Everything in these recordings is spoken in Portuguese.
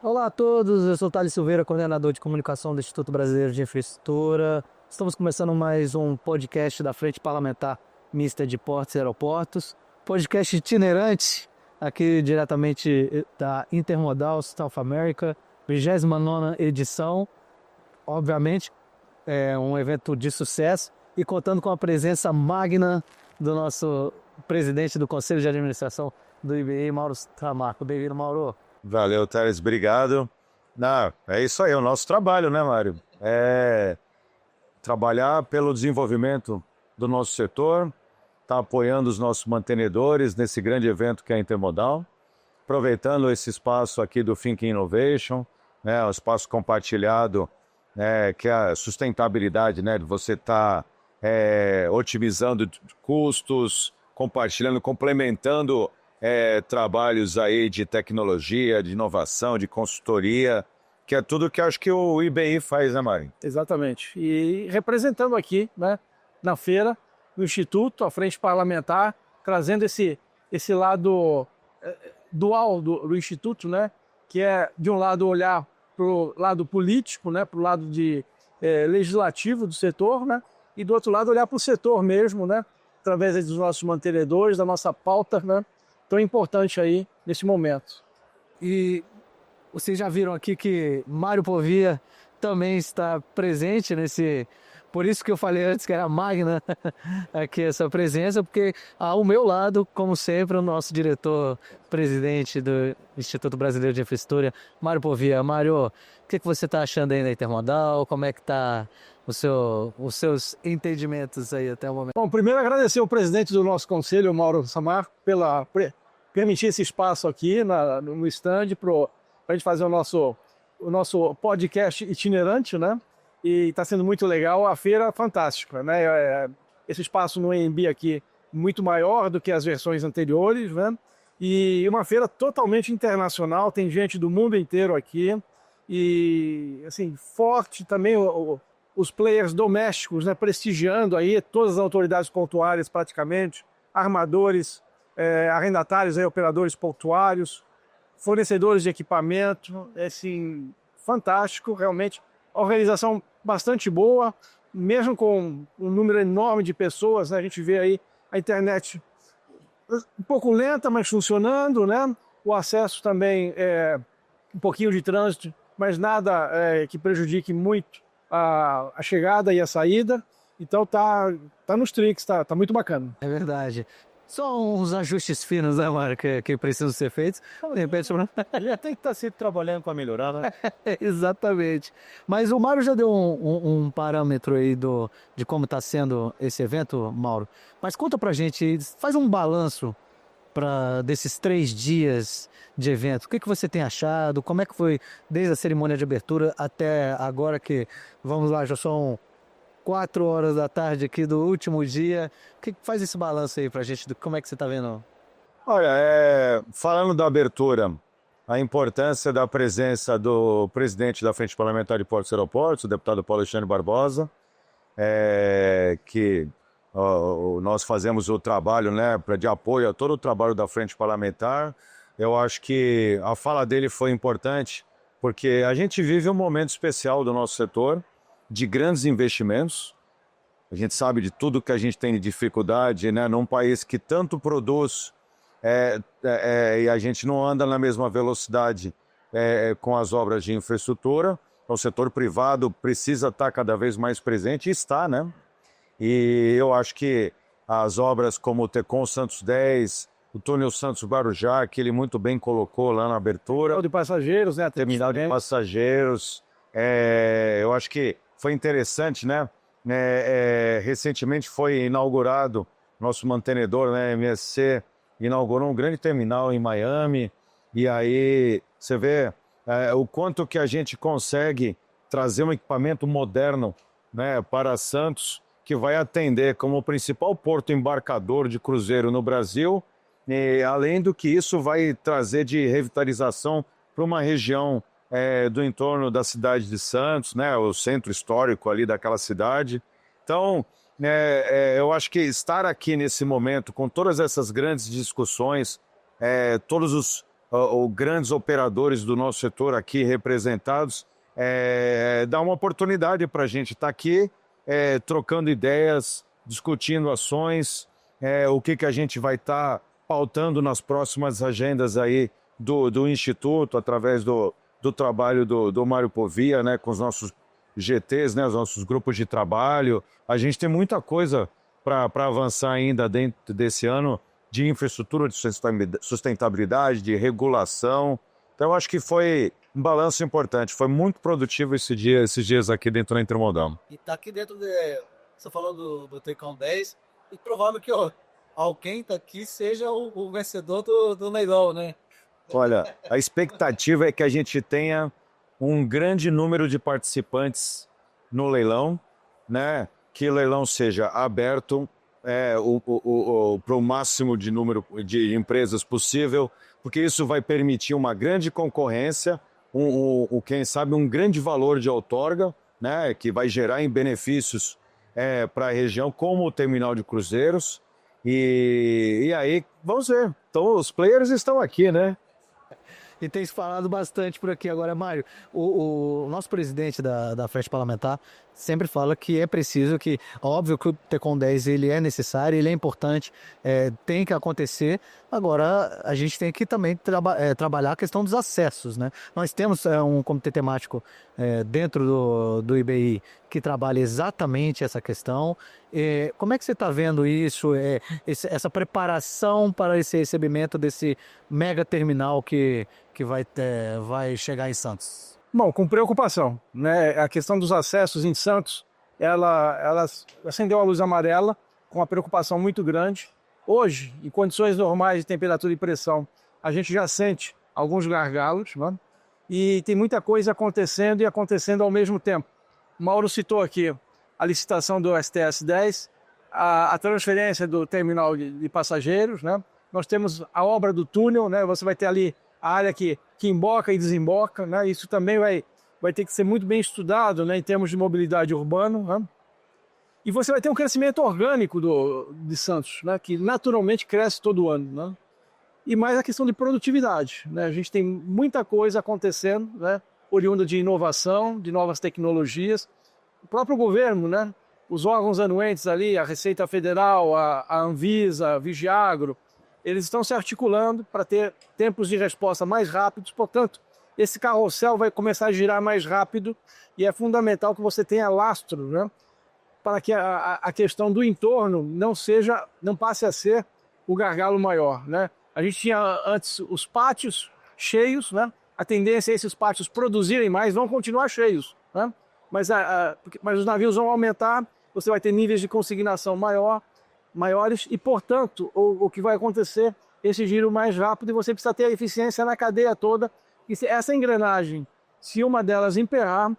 Olá a todos, eu sou Thales Silveira, coordenador de comunicação do Instituto Brasileiro de Infraestrutura. Estamos começando mais um podcast da Frente Parlamentar Mista de Portos e Aeroportos, podcast itinerante aqui diretamente da Intermodal South America, 29ª edição. Obviamente é um evento de sucesso e contando com a presença magna do nosso presidente do Conselho de Administração do IBA, Mauro Samarco. Bem-vindo, Mauro. Valeu, Teres, obrigado. Não, é isso aí, é o nosso trabalho, né, Mário? É trabalhar pelo desenvolvimento do nosso setor, tá apoiando os nossos mantenedores nesse grande evento que é a Intermodal, aproveitando esse espaço aqui do Think Innovation, né, o espaço compartilhado, né, que é a sustentabilidade, né, de você estar otimizando custos, compartilhando, complementando trabalhos aí de tecnologia, de inovação, de consultoria, que é tudo que acho que o IBI faz, né, Mário? Exatamente. E representando aqui, né, na feira, o Instituto, a Frente Parlamentar, trazendo esse lado dual do Instituto, né, que é, de um lado, olhar para o lado político, né, para o lado legislativo do setor, né, e do outro lado, olhar para o setor mesmo, né, através dos nossos mantenedores, da nossa pauta, né, tão importante aí nesse momento. E vocês já viram aqui que Mário Povia também está presente nesse... Por isso que eu falei antes que era magna aqui essa presença, porque ao meu lado, como sempre, o nosso diretor-presidente do Instituto Brasileiro de Infraestrutura, Mário Povia. Mário, o que você está achando aí da Intermodal? Como é que está os seus entendimentos aí até o momento? Bom, primeiro agradecer ao presidente do nosso conselho, Mauro Samarco, pela permitir esse espaço aqui no stand para a gente fazer o nosso podcast itinerante, né? E está sendo muito legal. A feira fantástica, né? Esse espaço no AMB aqui muito maior do que as versões anteriores, né? E uma feira totalmente internacional, tem gente do mundo inteiro aqui e assim forte também os players domésticos, né? Prestigiando aí todas as autoridades portuárias praticamente, armadores, arrendatários, operadores portuários, fornecedores de equipamento, assim, fantástico, realmente. Organização bastante boa, mesmo com um número enorme de pessoas, né? A gente vê aí a internet um pouco lenta, mas funcionando, né? O acesso também um pouquinho de trânsito, mas nada que prejudique muito a chegada e a saída. Então tá nos trinks, tá muito bacana. É verdade. Só uns ajustes finos, né, Mário, que precisam ser feitos. De repente, Já tem que estar sempre trabalhando para melhorar, né? Exatamente. Mas o Mário já deu um parâmetro aí de como está sendo esse evento, Mauro. Mas conta pra gente, faz um balanço desses 3 dias de evento. O que você tem achado? Como é que foi desde a cerimônia de abertura até agora que, vamos lá, já são 4 horas da tarde aqui do último dia. Faz esse balanço aí pra gente, como é que você tá vendo? Olha, falando da abertura, a importância da presença do presidente da Frente Parlamentar de Portos e Aeroportos, o deputado Paulo Alexandre Barbosa, que nós fazemos o trabalho, né, de apoio a todo o trabalho da Frente Parlamentar. Eu acho que a fala dele foi importante, porque a gente vive um momento especial do nosso setor, de grandes investimentos. A gente sabe de tudo que a gente tem de dificuldade, né, num país que tanto produz e a gente não anda na mesma velocidade com as obras de infraestrutura. O setor privado precisa estar cada vez mais presente, e está, né? E eu acho que as obras como o Tecon Santos 10, o túnel Santos Guarujá, que ele muito bem colocou lá na abertura. Terminal de passageiros, né? Terminal de passageiros. Eu acho que foi interessante, né? Recentemente foi inaugurado nosso mantenedor, né? MSC inaugurou um grande terminal em Miami. E aí você vê o quanto que a gente consegue trazer um equipamento moderno, né, para Santos, que vai atender como o principal porto embarcador de cruzeiro no Brasil. E, além do que isso vai trazer de revitalização para uma região do entorno da cidade de Santos, né, o centro histórico ali daquela cidade. Então, eu acho que estar aqui nesse momento com todas essas grandes discussões, todos grandes operadores do nosso setor aqui representados, dá uma oportunidade para a gente estar aqui trocando ideias, discutindo ações, o que a gente vai estar pautando nas próximas agendas aí do Instituto, através do trabalho do Mário Povia, né, com os nossos GTs, né, os nossos grupos de trabalho. A gente tem muita coisa para avançar ainda dentro desse ano de infraestrutura, de sustentabilidade, de regulação. Então, eu acho que foi um balanço importante. Foi muito produtivo esses dias aqui dentro da Intermodal. E tá aqui dentro você falou do Tecon 10, e provável que alguém tá aqui seja o vencedor do leilão, né? Olha, a expectativa é que a gente tenha um grande número de participantes no leilão, né? Que o leilão seja aberto para o máximo de número de empresas possível, porque isso vai permitir uma grande concorrência, quem sabe um grande valor de outorga, né? Que vai gerar em benefícios para a região, como o terminal de cruzeiros. E aí, vamos ver. Então, os players estão aqui, né? E tem se falado bastante por aqui agora, Mário. O nosso presidente da Frente Parlamentar sempre fala que é preciso óbvio que o Tecon 10 ele é necessário, ele é importante, tem que acontecer. Agora, a gente tem que também trabalhar a questão dos acessos, né? Nós temos um comitê temático dentro do IBI que trabalha exatamente essa questão. Como é que você está vendo isso, essa preparação para esse recebimento desse mega terminal que vai chegar em Santos? Bom, com preocupação, né? A questão dos acessos em Santos, ela acendeu a luz amarela com uma preocupação muito grande. Hoje, em condições normais de temperatura e pressão, a gente já sente alguns gargalos, né? E tem muita coisa acontecendo e acontecendo ao mesmo tempo. O Mauro citou aqui a licitação do STS-10, a transferência do terminal de passageiros, né? Nós temos a obra do túnel, né? Você vai ter ali a área que emboca e desemboca, né? Isso também vai ter que ser muito bem estudado, né, em termos de mobilidade urbana, né? E você vai ter um crescimento orgânico de Santos, né, que naturalmente cresce todo ano, né? E mais a questão de produtividade, né? A gente tem muita coisa acontecendo, né, oriunda de inovação, de novas tecnologias. O próprio governo, né, os órgãos anuentes ali, a Receita Federal, a Anvisa, a Vigiagro, eles estão se articulando para ter tempos de resposta mais rápidos. Portanto, esse carrossel vai começar a girar mais rápido e é fundamental que você tenha lastro, né, para que a questão do entorno não passe a ser o gargalo maior, né? A gente tinha antes os pátios cheios, né? A tendência é esses pátios produzirem mais, vão continuar cheios, né? Mas os navios vão aumentar, você vai ter níveis de consignação maiores e, portanto, o que vai acontecer, esse giro mais rápido, e você precisa ter a eficiência na cadeia toda. E se essa engrenagem, se uma delas emperrar,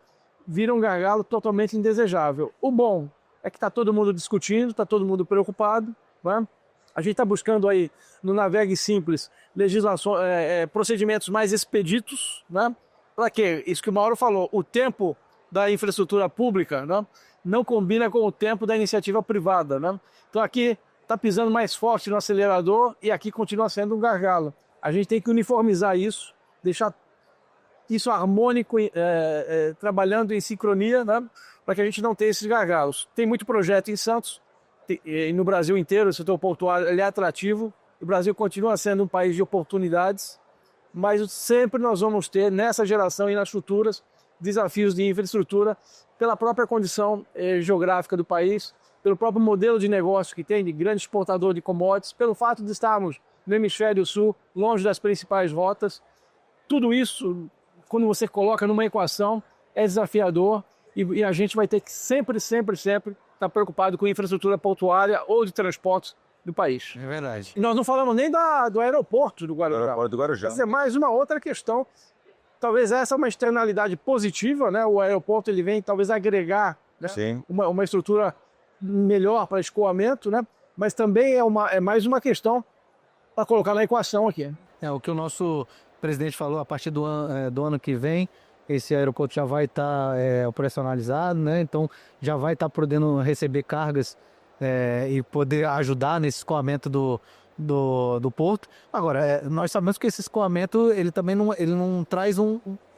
vira um gargalo totalmente indesejável. O bom é que está todo mundo discutindo, está todo mundo preocupado, né? A gente está buscando aí no Navegue Simples procedimentos mais expeditos, né? Para quê? Isso que o Mauro falou, o tempo da infraestrutura pública, né, não combina com o tempo da iniciativa privada, né? Então aqui está pisando mais forte no acelerador e aqui continua sendo um gargalo. A gente tem que uniformizar isso, deixar isso harmônico, trabalhando em sincronia, né, para que a gente não tenha esses gargalos. Tem muito projeto em Santos, e no Brasil inteiro, o setor portuário ele é atrativo. O Brasil continua sendo um país de oportunidades, mas sempre nós vamos ter, nessa geração e nas futuras, desafios de infraestrutura pela própria condição geográfica do país, pelo próprio modelo de negócio que tem de grande exportador de commodities, pelo fato de estarmos no hemisfério sul, longe das principais rotas. Tudo isso, quando você coloca numa equação, é desafiador e a gente vai ter que sempre estar preocupado com a infraestrutura portuária ou de transportes do país. É verdade. E nós não falamos nem do aeroporto do Guarujá. Aeroporto do Guarujá. Essa é mais uma outra questão. Talvez essa é uma externalidade positiva, né? O aeroporto ele vem talvez agregar, né, uma estrutura melhor para escoamento, né? Mas também é mais uma questão para colocar na equação aqui. O que o nosso presidente falou, a partir do ano que vem, esse aeroporto já vai estar operacionalizado, né? Então já vai estar podendo receber cargas e poder ajudar nesse escoamento do porto. Agora, nós sabemos que esse escoamento, ele também não traz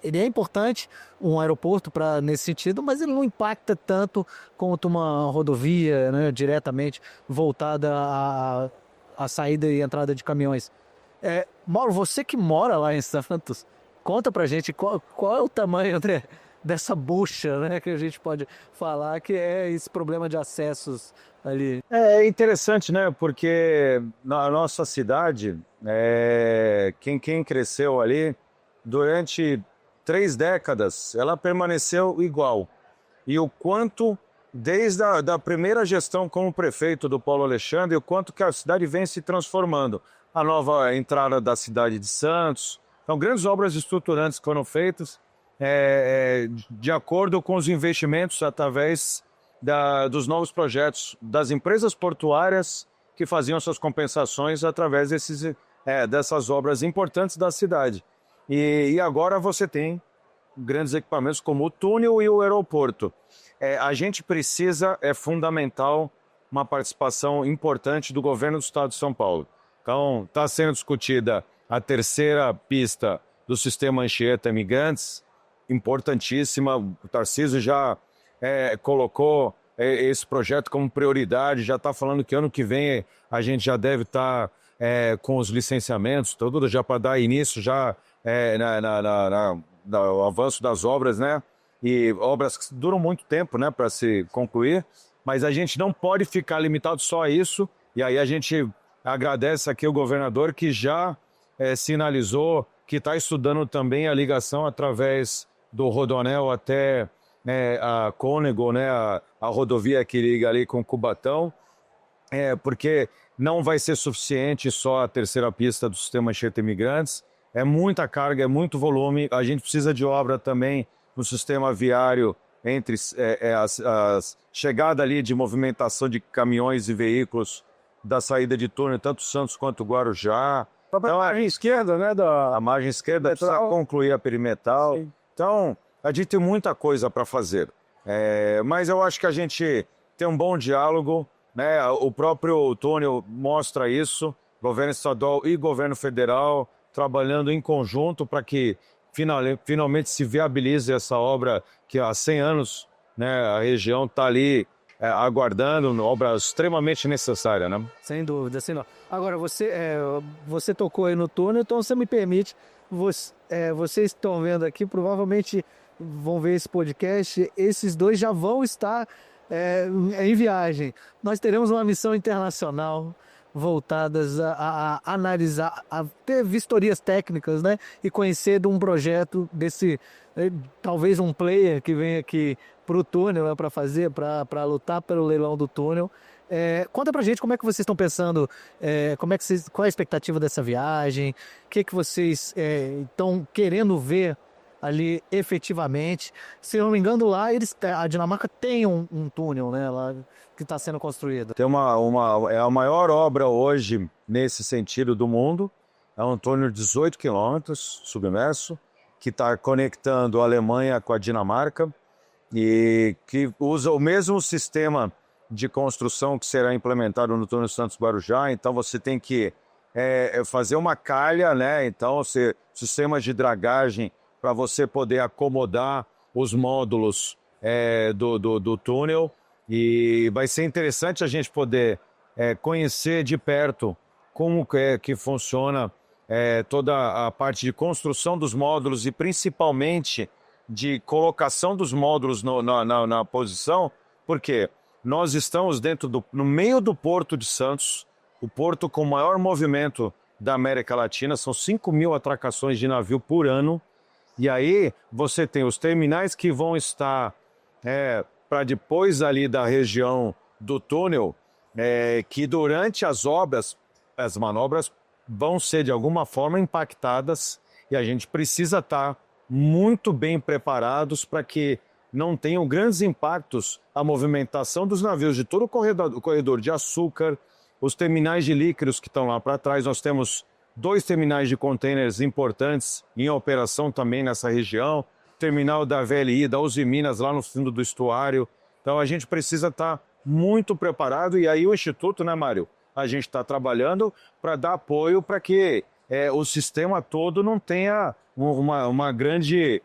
ele é importante, um aeroporto nesse sentido, mas ele não impacta tanto quanto uma rodovia, né, diretamente voltada à saída e entrada de caminhões. Mauro, você que mora lá em Santos, conta pra gente qual é o tamanho, André, dessa bucha, né, que a gente pode falar que é esse problema de acessos ali. É interessante, né? Porque na nossa cidade, quem cresceu ali, durante 3 décadas, ela permaneceu igual. E o quanto, desde da primeira gestão como prefeito do Paulo Alexandre, o quanto que a cidade vem se transformando. A nova entrada da cidade de Santos. Então, grandes obras estruturantes que foram feitas de acordo com os investimentos através dos novos projetos das empresas portuárias que faziam suas compensações através dessas obras importantes da cidade. E agora você tem grandes equipamentos como o túnel e o aeroporto. A gente precisa, é fundamental, uma participação importante do governo do estado de São Paulo. Então, está sendo discutida a terceira pista do sistema Anchieta Imigrantes, importantíssima. O Tarcísio já colocou esse projeto como prioridade, já está falando que ano que vem a gente já deve estar com os licenciamentos, tudo já para dar início já no avanço das obras, né? E obras que duram muito tempo, né, para se concluir, mas a gente não pode ficar limitado só a isso, e aí a gente agradece aqui o governador que já sinalizou que está estudando também a ligação através do Rodoanel até a Cônego, né, a rodovia que liga ali com Cubatão, porque não vai ser suficiente só a terceira pista do sistema Anchieta Imigrantes, é muita carga, é muito volume, a gente precisa de obra também no sistema viário entre a chegada ali de movimentação de caminhões e veículos da saída de túnel, tanto Santos quanto Guarujá. Então, a margem esquerda, né? A margem esquerda precisa concluir a perimetral. Sim. Então, a gente tem muita coisa para fazer. Mas eu acho que a gente tem um bom diálogo, né? O próprio túnel mostra isso, governo estadual e governo federal trabalhando em conjunto para que finalmente se viabilize essa obra que há 100 anos, né, a região está ali aguardando, uma obra extremamente necessária, né? Sem dúvida, sem dúvida. Agora, você tocou aí no túnel, então você me permite, vocês estão vendo aqui, provavelmente vão ver esse podcast, esses dois já vão estar em viagem. Nós teremos uma missão internacional voltadas a analisar, a ter vistorias técnicas, né? E conhecer de um projeto desse, talvez um player que vem aqui para o túnel, para lutar pelo leilão do túnel. Conta pra gente como é que vocês estão pensando, qual é a expectativa dessa viagem, o que vocês estão querendo ver ali efetivamente. Se eu não me engano, lá a Dinamarca tem um túnel, né, lá que está sendo construído. Tem é a maior obra hoje nesse sentido do mundo. É um túnel de 18 quilômetros submerso que está conectando a Alemanha com a Dinamarca e que usa o mesmo sistema de construção que será implementado no túnel Santos Guarujá. Então você tem que fazer uma calha, né? Então sistemas de dragagem para você poder acomodar os módulos do túnel. E vai ser interessante a gente poder conhecer de perto como que funciona toda a parte de construção dos módulos e principalmente de colocação dos módulos na posição, porque nós estamos no meio do Porto de Santos, o porto com o maior movimento da América Latina, são 5.000 atracações de navio por ano, e aí você tem os terminais que vão estar para depois ali da região do túnel, que durante as manobras vão ser de alguma forma impactadas e a gente precisa estar muito bem preparados para que não tenham grandes impactos a movimentação dos navios de todo o corredor de açúcar, os terminais de líquidos que estão lá para trás. Nós temos 2 terminais de contêineres importantes em operação também nessa região, terminal da VLI, da Uzi Minas, lá no fundo do estuário. Então a gente precisa estar muito preparado e aí o Instituto, né, Mário, a gente está trabalhando para dar apoio para que o sistema todo não tenha uma grande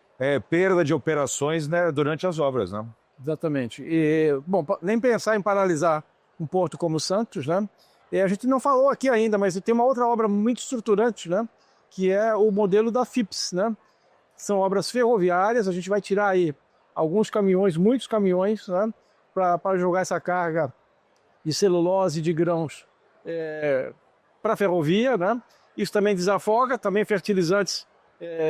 perda de operações, né, durante as obras, né? Exatamente. E, bom, nem pensar em paralisar um porto como Santos, né? E a gente não falou aqui ainda, mas tem uma outra obra muito estruturante, né? Que é o modelo da FIPS, né? São obras ferroviárias, a gente vai tirar aí alguns caminhões, muitos caminhões, né? Para jogar essa carga de celulose e de grãos para a ferrovia, né? Isso também desafoga, também fertilizantes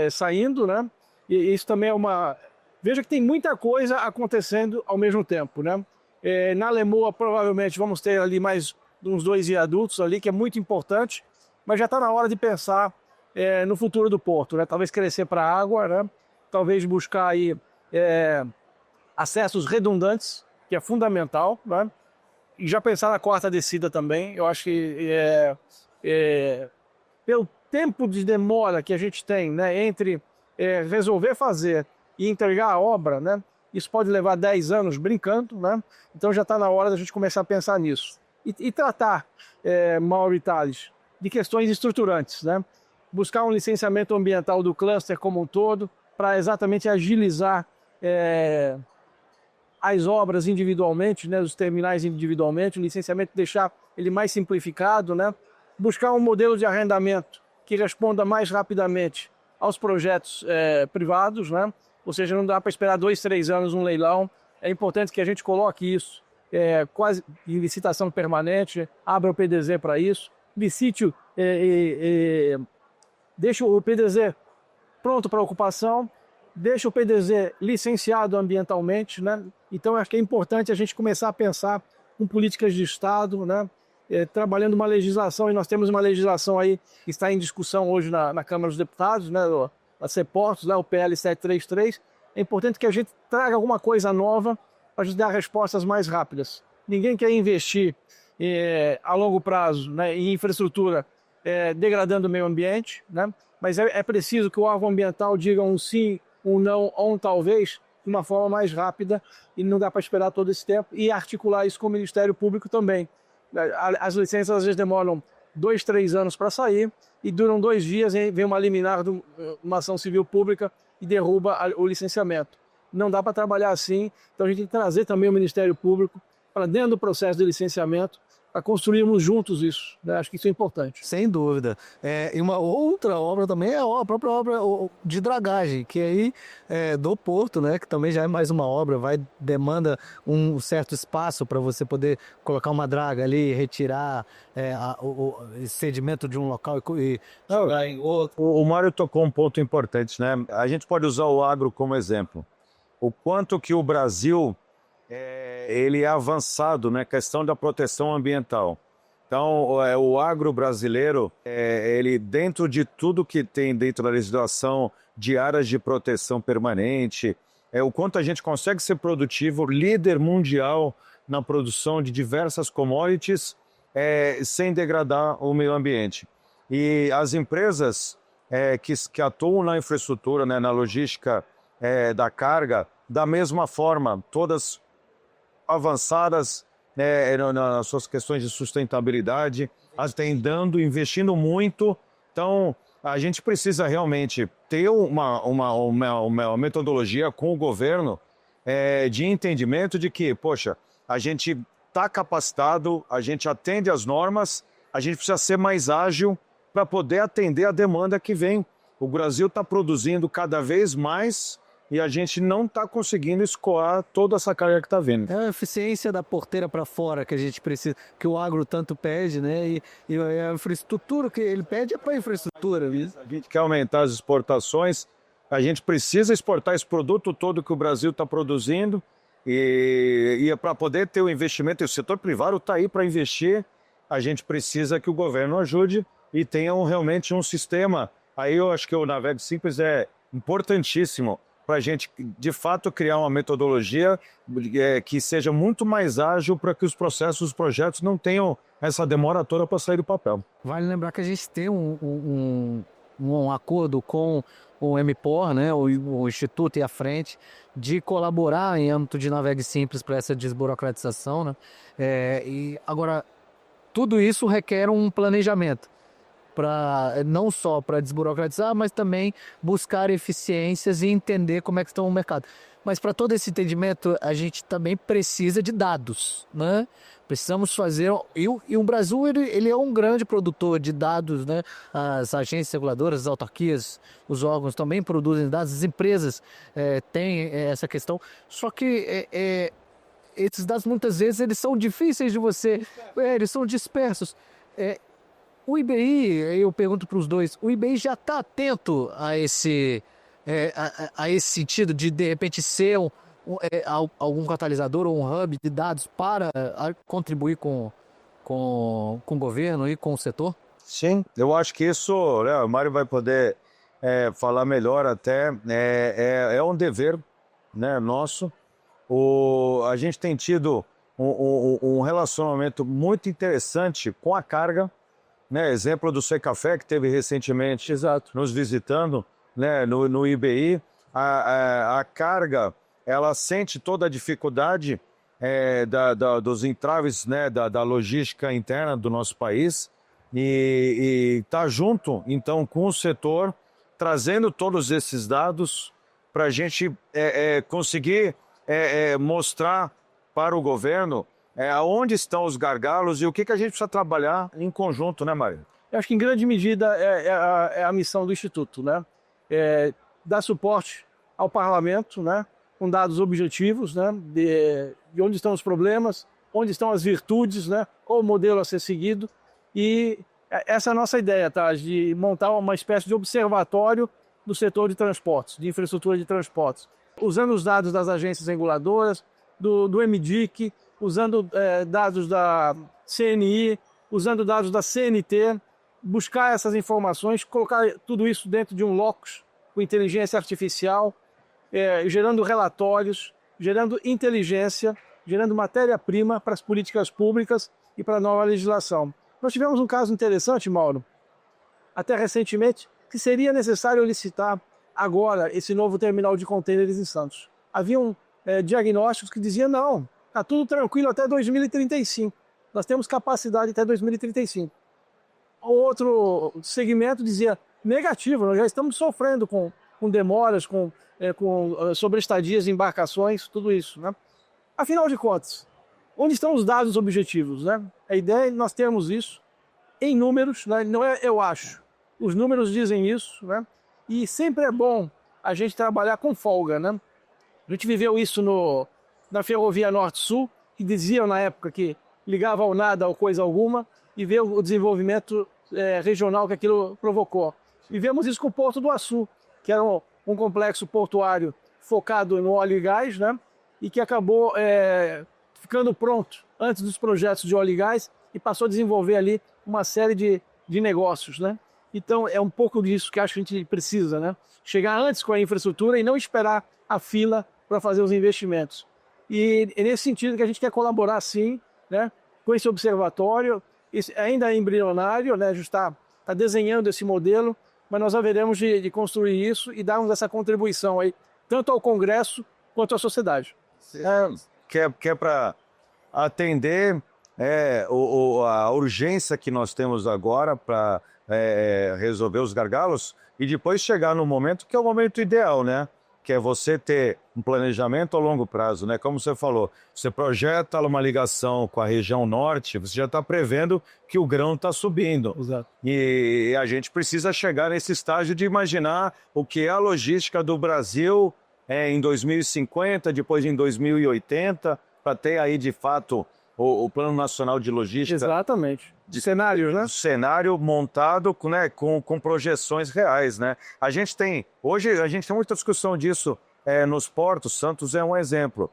saindo, né? E isso também é uma... Veja que tem muita coisa acontecendo ao mesmo tempo, né? Na Lemoa, provavelmente, vamos ter ali mais uns 2 viadutos ali, que é muito importante, mas já está na hora de pensar no futuro do porto, né? Talvez crescer para a água, né? Talvez buscar aí acessos redundantes, que é fundamental, né? E já pensar na quarta descida também. Eu acho que pelo tempo de demora que a gente tem, né, entre resolver fazer e entregar a obra, né? Isso pode levar 10 anos brincando, né? Então já está na hora da gente começar a pensar nisso. E tratar, Mauro e Tales, de questões estruturantes, né? Buscar um licenciamento ambiental do cluster como um todo, para exatamente agilizar as obras individualmente, né? Os terminais individualmente, o licenciamento deixar ele mais simplificado, né? Buscar um modelo de arrendamento que responda mais rapidamente aos projetos privados, né? Ou seja, não dá para esperar 2, 3 anos um leilão. É importante que a gente coloque isso quase em licitação permanente, abra o PDZ para isso, licite, deixa o PDZ pronto para ocupação, deixa o PDZ licenciado ambientalmente, né? Então acho que é importante a gente começar a pensar com políticas de Estado, né? Trabalhando uma legislação, e nós temos uma legislação aí que está em discussão hoje na Câmara dos Deputados, né? A CEPORTOS, o PL 733, é importante que a gente traga alguma coisa nova para ajudar respostas mais rápidas. Ninguém quer investir a longo prazo, né, em infraestrutura degradando o meio ambiente, né? Mas é preciso que o órgão ambiental diga um sim, um não ou um talvez de uma forma mais rápida, e não dá para esperar todo esse tempo, e articular isso com o Ministério Público também. As licenças às vezes demoram 2, 3 anos para sair e duram 2 dias e vem uma liminar de uma ação civil pública e derruba o licenciamento. Não dá para trabalhar assim, então a gente tem que trazer também o Ministério Público para dentro do processo de licenciamento, para construirmos juntos isso, né? Acho que isso é importante. Sem dúvida. E uma outra obra também é a própria obra de dragagem, que aí do porto, né, que também já é mais uma obra, demanda um certo espaço para você poder colocar uma draga ali, retirar o sedimento de um local e jogar em outro. O Mário tocou um ponto importante, né? A gente pode usar o agro como exemplo. O quanto que o Brasil ele é avançado na questão da proteção ambiental. Então, o agro brasileiro, ele dentro de tudo que tem dentro da legislação de áreas de proteção permanente, o quanto a gente consegue ser produtivo, líder mundial na produção de diversas commodities, sem degradar o meio ambiente. E as empresas que atuam na infraestrutura, né, na logística da carga, da mesma forma, todas avançadas nas suas questões de sustentabilidade, atendendo, investindo muito. Então, a gente precisa realmente ter uma metodologia com o governo de entendimento de que, poxa, a gente está capacitado, a gente atende às normas, a gente precisa ser mais ágil para poder atender a demanda que vem. O Brasil está produzindo cada vez mais e a gente não está conseguindo escoar toda essa carga que está vindo. É a eficiência da porteira para fora que a gente precisa, que o agro tanto pede, né? E a infraestrutura que ele pede é para a infraestrutura. A gente quer aumentar as exportações, a gente precisa exportar esse produto todo que o Brasil está produzindo, e para poder ter o investimento, e o setor privado está aí para investir, a gente precisa que o governo ajude e tenha realmente um sistema. Aí eu acho que o Navegue Simples é importantíssimo, para a gente, de fato, criar uma metodologia que seja muito mais ágil para que os processos, os projetos não tenham essa demora toda para sair do papel. Vale lembrar que a gente tem um acordo com o MPOR, né, o Instituto e a Frente, de colaborar em âmbito de Navegue Simples para essa desburocratização, né? E agora, tudo isso requer um planejamento, não só para desburocratizar, mas também buscar eficiências e entender como é que está o mercado. Mas para todo esse entendimento, a gente também precisa de dados, né? Precisamos fazer... E o Brasil, ele é um grande produtor de dados, né? As agências reguladoras, as autarquias, os órgãos também produzem dados, as empresas têm essa questão. Só que esses dados, muitas vezes, eles são difíceis de você... eles são dispersos. O IBI, eu pergunto para os dois, o IBI já está atento a esse sentido de repente, ser algum catalisador ou um hub de dados para contribuir com o governo e com o setor? Sim, eu acho que isso, né, o Mário vai poder falar melhor até, é um dever, né, nosso. A gente tem tido um relacionamento muito interessante com a carga, né, exemplo do Secafé, que teve recentemente nos visitando, né, no IBI, a carga, ela sente toda a dificuldade dos entraves, né, da logística interna do nosso país e está junto, então, com o setor, trazendo todos esses dados para a gente conseguir mostrar para o governo aonde estão os gargalos e o que a gente precisa trabalhar em conjunto, né, Mário? Eu acho que, em grande medida, é a missão do Instituto, né? Dar suporte ao parlamento, né? Com dados objetivos, né? De onde estão os problemas, onde estão as virtudes, né? Ou o modelo a ser seguido. E essa é a nossa ideia, tá? De montar uma espécie de observatório do setor de transportes, de infraestrutura de transportes, usando os dados das agências reguladoras, do MDIC, usando dados da CNI, usando dados da CNT, buscar essas informações, colocar tudo isso dentro de um locus com inteligência artificial, gerando relatórios, gerando inteligência, gerando matéria-prima para as políticas públicas e para a nova legislação. Nós tivemos um caso interessante, Mauro, até recentemente, que seria necessário licitar agora esse novo terminal de contêineres em Santos. Haviam diagnósticos que diziam, não, está tudo tranquilo até 2035. Nós temos capacidade até 2035. O outro segmento dizia, negativo, nós já estamos sofrendo com demoras, com sobreestadias de embarcações, tudo isso, né? Afinal de contas, onde estão os dados objetivos, né? A ideia é nós termos isso em números, né? Não é eu acho. Os números dizem isso, né? E sempre é bom a gente trabalhar com folga, né? A gente viveu isso na Ferrovia Norte-Sul, que diziam na época que ligava ao nada ou coisa alguma, e ver o desenvolvimento regional que aquilo provocou. Vivemos isso com o Porto do Açu, que era um complexo portuário focado no óleo e gás, né? E que acabou ficando pronto antes dos projetos de óleo e gás e passou a desenvolver ali uma série de negócios, né? Então é um pouco disso que acho que a gente precisa, né? Chegar antes com a infraestrutura e não esperar a fila para fazer os investimentos. E é nesse sentido que a gente quer colaborar, sim, né? Com esse observatório, ainda é embrionário, né? A gente está desenhando esse modelo, mas nós haveremos de construir isso e darmos essa contribuição aí, tanto ao Congresso quanto à sociedade. Que é para atender a urgência que nós temos agora para resolver os gargalos e depois chegar no momento que é o momento ideal, né? Que é você ter um planejamento a longo prazo, né? Como você falou, você projeta uma ligação com a região norte, você já está prevendo que o grão está subindo. Exato. E a gente precisa chegar nesse estágio de imaginar o que é a logística do Brasil em 2050, depois em 2080, para ter aí, de fato, o Plano Nacional de Logística. Exatamente. De cenários, né? Cenário montado, né, com projeções reais, né? Hoje a gente tem muita discussão disso nos portos. Santos é um exemplo,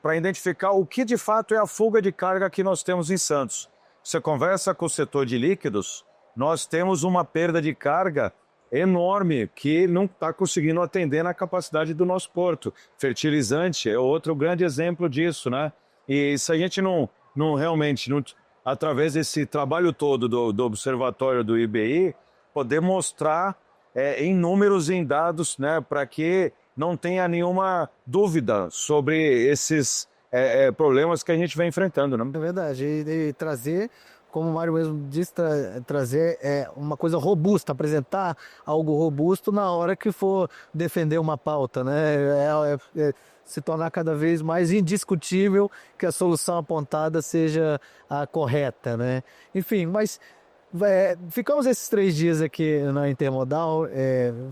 para identificar o que de fato é a fuga de carga que nós temos em Santos. Você conversa com o setor de líquidos, nós temos uma perda de carga enorme que não está conseguindo atender na capacidade do nosso porto. Fertilizante é outro grande exemplo disso, né? E se a gente não realmente, através desse trabalho todo do observatório do IBI, poder mostrar em números e em dados, né, para que não tenha nenhuma dúvida sobre problemas que a gente vem enfrentando, né? É verdade. E trazer, como o Mário mesmo disse, trazer uma coisa robusta, apresentar algo robusto na hora que for defender uma pauta, né? Se tornar cada vez mais indiscutível que a solução apontada seja a correta, né? Enfim, mas ficamos esses 3 dias aqui na Intermodal,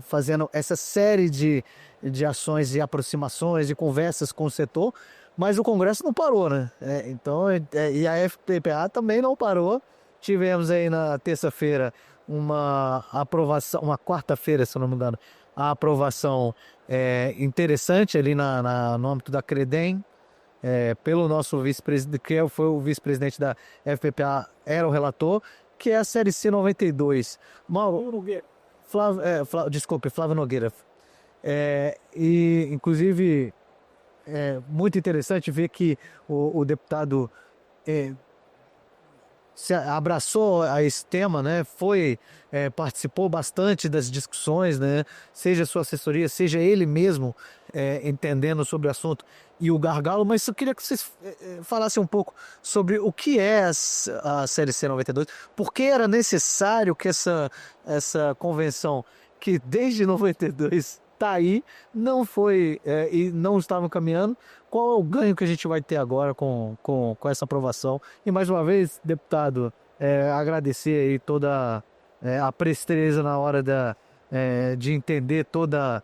fazendo essa série de ações e aproximações, de conversas com o setor, mas o Congresso não parou, né? E a FPPA também não parou. Tivemos aí na terça-feira uma aprovação, uma quarta-feira, se eu não me engano, a aprovação interessante ali no âmbito da Credem, pelo nosso vice-presidente, que foi o vice-presidente da FPPA, era o relator, que é a série C92. Flávio Nogueira. E, inclusive, muito interessante ver que o deputado se abraçou a esse tema, né? Participou bastante das discussões, né? Seja a sua assessoria, seja ele mesmo entendendo sobre o assunto e o gargalo, mas eu queria que vocês falassem um pouco sobre o que é a série C92, por que era necessário que essa convenção, que desde 92 está aí, não foi e não estava caminhando. Qual é o ganho que a gente vai ter agora com essa aprovação? E mais uma vez, deputado, agradecer aí toda a presteza na hora de entender toda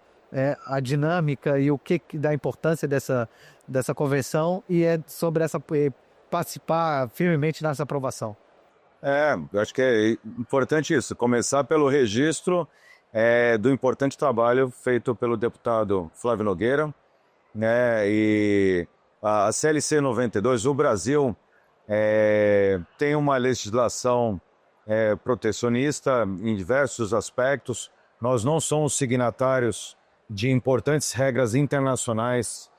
a dinâmica e o que da importância dessa convenção e sobre participar firmemente nessa aprovação. Eu acho que é importante isso, começar pelo registro do importante trabalho feito pelo deputado Flávio Nogueira, né? E a CLC 92, o Brasil tem uma legislação protecionista em diversos aspectos. Nós não somos signatários de importantes regras internacionais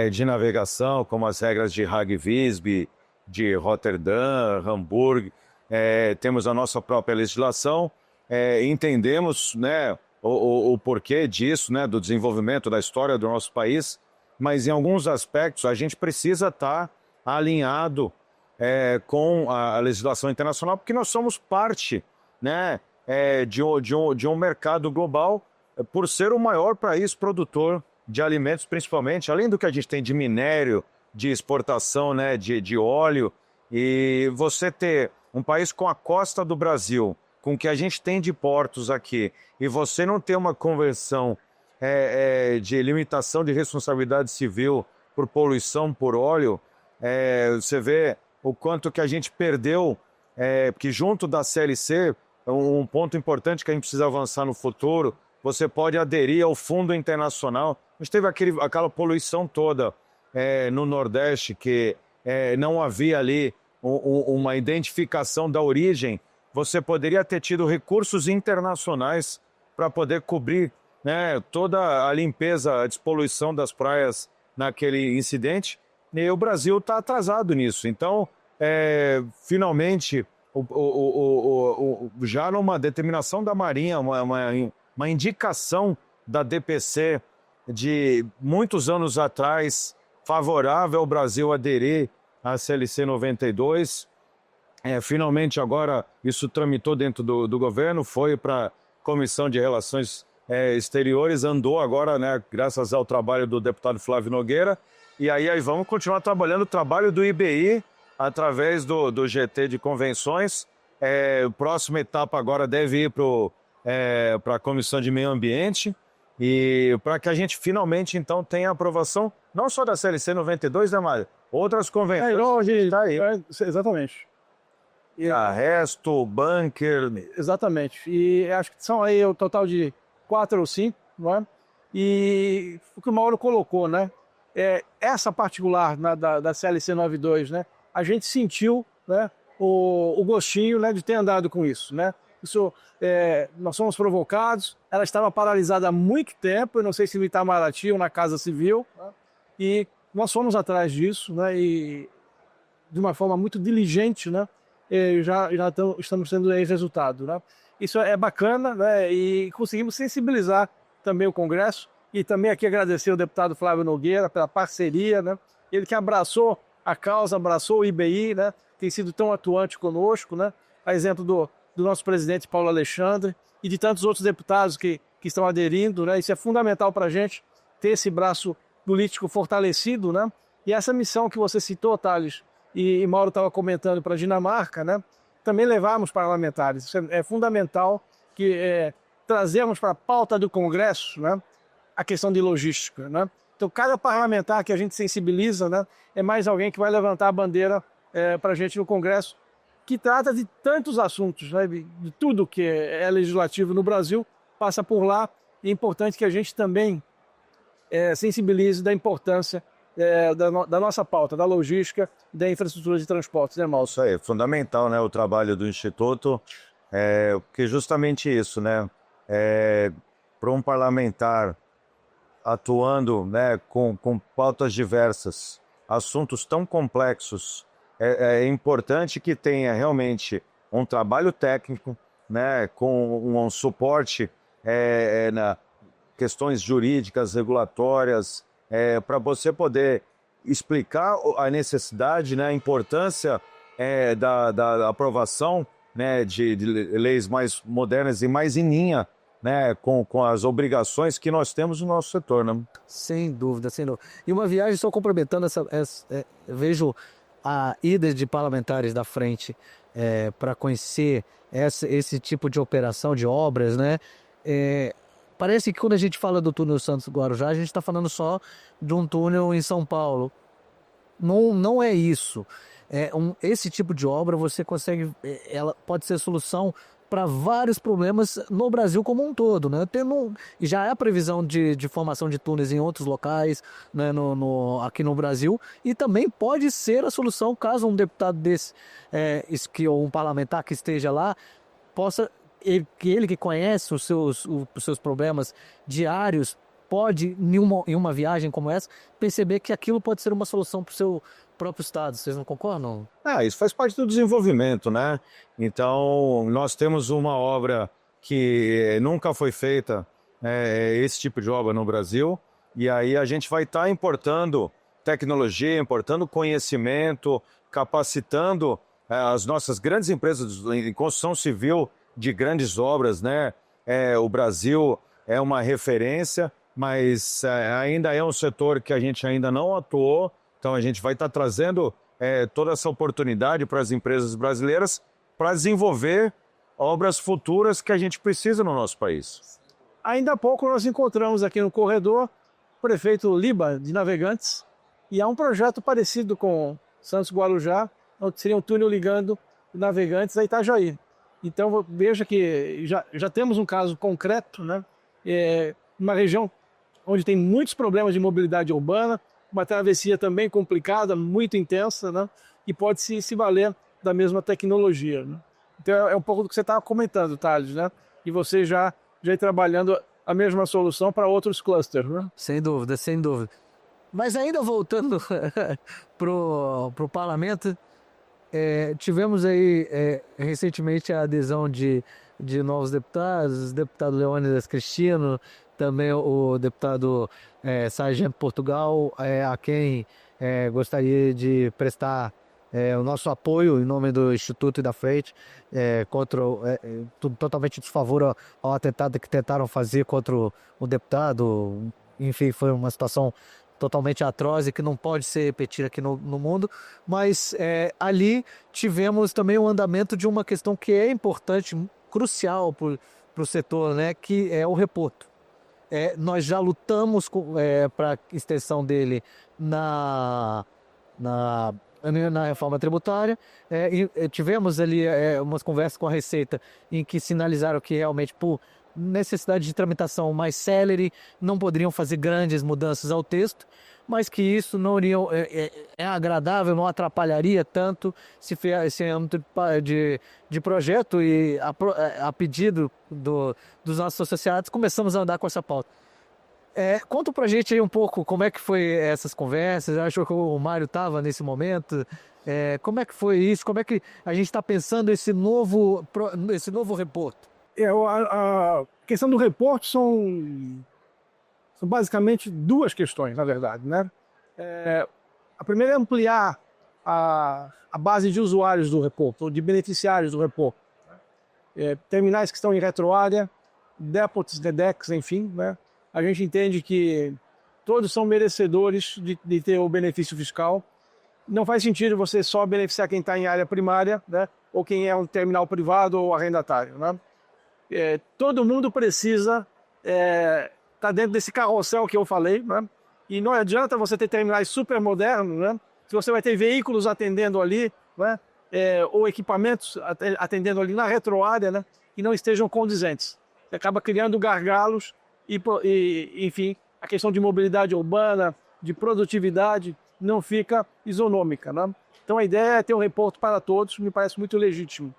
de navegação, como as regras de Hague-Visby, de Roterdã, Hamburgo. Temos a nossa própria legislação. Entendemos, né, o porquê disso, né, do desenvolvimento da história do nosso país, mas em alguns aspectos a gente precisa estar alinhado com a legislação internacional, porque nós somos parte, né, de um mercado global, por ser o maior país produtor de alimentos, principalmente, além do que a gente tem de minério, de exportação, né, de óleo, e você ter um país com a costa do Brasil, com o que a gente tem de portos aqui, e você não ter uma convenção de limitação de responsabilidade civil por poluição por óleo, você vê o quanto que a gente perdeu, porque junto da CLC, um ponto importante que a gente precisa avançar no futuro, você pode aderir ao Fundo Internacional. A gente teve aquela poluição toda no Nordeste, que não havia ali uma identificação da origem. Você poderia ter tido recursos internacionais para poder cobrir, né, toda a limpeza, a despoluição das praias naquele incidente, e o Brasil está atrasado nisso. Então, finalmente, já numa determinação da Marinha, uma indicação da DPC de muitos anos atrás, favorável ao Brasil aderir à CLC 92, finalmente agora isso tramitou dentro do governo, foi para a Comissão de Relações Exteriores, andou agora, né, graças ao trabalho do deputado Flávio Nogueira, e aí vamos continuar trabalhando o trabalho do IBI através do GT de convenções. A próxima etapa agora deve ir para a Comissão de Meio Ambiente, e para que a gente finalmente então tenha a aprovação não só da CLC 92, né, Mário? Outras convenções. Tá aí. Exatamente. Arresto, bunker. Exatamente. E acho que são aí o total de 4 ou 5, não é? E o que o Mauro colocou, né? Essa particular da CLC 92, né? A gente sentiu, né, o gostinho, né, de ter andado com isso, né? Isso, nós fomos provocados, ela estava paralisada há muito tempo, eu não sei se no Itamaraty ou na Casa Civil, né? E nós fomos atrás disso, né? E de uma forma muito diligente, né? Já estamos tendo aí resultado, né? Isso é bacana, né? E conseguimos sensibilizar também o Congresso, e também aqui agradecer ao deputado Flávio Nogueira pela parceria, né? ele que abraçou a causa, abraçou o IBI, né? Tem sido tão atuante conosco, né? A exemplo do nosso presidente Paulo Alexandre e de tantos outros deputados que estão aderindo, né? Isso é fundamental para a gente ter esse braço político fortalecido, né? E essa missão que você citou, Thales, e Mauro estava comentando para a Dinamarca, né? Também levarmos parlamentares. Isso é fundamental que trazermos para a pauta do Congresso, né? A questão de logística, né? Então, cada parlamentar que a gente sensibiliza, né? É mais alguém que vai levantar a bandeira para a gente no Congresso, que trata de tantos assuntos, né? De tudo que é legislativo no Brasil, passa por lá. E é importante que a gente também sensibilize da importância da nossa pauta, da logística, da infraestrutura de transportes, né, Mauro? Isso aí, é fundamental, né, o trabalho do Instituto, porque justamente isso, né, para um parlamentar atuando, né, com pautas diversas, assuntos tão complexos, é importante que tenha realmente um trabalho técnico, né, com um suporte na questões jurídicas, regulatórias, para você poder explicar a necessidade, né, a importância da aprovação, né, de leis mais modernas e mais em linha, né, com as obrigações que nós temos no nosso setor, né? Sem dúvida, sem dúvida. E uma viagem, só complementando vejo a ida de parlamentares da frente para conhecer esse tipo de operação de obras, né? Parece que quando a gente fala do túnel Santos-Guarujá, a gente está falando só de um túnel em São Paulo. Não é isso. Esse tipo de obra você consegue, ela pode ser solução para vários problemas no Brasil como um todo, né? Já há previsão de formação de túneis em outros locais, né, aqui no Brasil, e também pode ser a solução caso um deputado desse, ou um parlamentar que esteja lá, possa, ele que conhece os seus problemas diários, pode, em uma viagem como essa, perceber que aquilo pode ser uma solução para o seu próprio estado. Vocês não concordam? Isso faz parte do desenvolvimento, né? Então, nós temos uma obra que nunca foi feita, esse tipo de obra no Brasil, e aí a gente vai estar importando tecnologia, importando conhecimento, capacitando as nossas grandes empresas em construção civil de grandes obras, né? O Brasil é uma referência, mas ainda é um setor que a gente ainda não atuou. Então, a gente vai estar trazendo toda essa oportunidade para as empresas brasileiras para desenvolver obras futuras que a gente precisa no nosso país. Ainda há pouco nós encontramos aqui no corredor o prefeito Liba, de Navegantes, e há um projeto parecido com Santos-Guarujá, onde seria um túnel ligando Navegantes a Itajaí. Então, veja que já temos um caso concreto, né? Uma região onde tem muitos problemas de mobilidade urbana, uma travessia também complicada, muito intensa, né? E pode se valer da mesma tecnologia, né? Então é um pouco do que você estava comentando, Thales, né? E você já ir trabalhando a mesma solução para outros clusters, né? Sem dúvida, sem dúvida. Mas ainda voltando pro parlamento, tivemos aí recentemente a adesão de novos deputados, o deputado Leônidas Cristino, também o deputado Sargento Portugal, a quem gostaria de prestar o nosso apoio em nome do Instituto e da Frente, totalmente desfavor ao atentado que tentaram fazer contra o deputado. Enfim, foi uma situação totalmente atroz e que não pode ser repetida aqui no mundo, mas ali tivemos também o andamento de uma questão que é importante, crucial para o setor, né, que é o reporto. Nós já lutamos para a extensão dele na reforma tributária, e tivemos ali umas conversas com a Receita em que sinalizaram que realmente, por necessidade de tramitação mais célere, não poderiam fazer grandes mudanças ao texto, mas que isso não iria, é agradável, não atrapalharia tanto esse âmbito de projeto, e a pedido dos nossos associados começamos a andar com essa pauta. Conta pra gente aí um pouco como é que foi essas conversas. Eu acho que o Mário estava nesse momento. Como é que foi isso? Como é que a gente está pensando esse novo reporto? A questão do reporto são basicamente duas questões, na verdade, né? A primeira é ampliar a base de usuários do reporto, ou de beneficiários do reporto. Terminais que estão em retroárea, depots, DEDEX, enfim, né? A gente entende que todos são merecedores de ter o benefício fiscal. Não faz sentido você só beneficiar quem está em área primária, né? Ou quem é um terminal privado ou arrendatário, né? Todo mundo precisa estar dentro desse carrossel que eu falei, né? E não adianta você ter terminais super modernos, né? Se você vai ter veículos atendendo ali, né? Ou equipamentos atendendo ali na retroárea, né? Que não estejam condizentes. Você acaba criando gargalos e, enfim, a questão de mobilidade urbana, de produtividade, não fica isonômica, né? Então a ideia é ter um reporto para todos, me parece muito legítimo.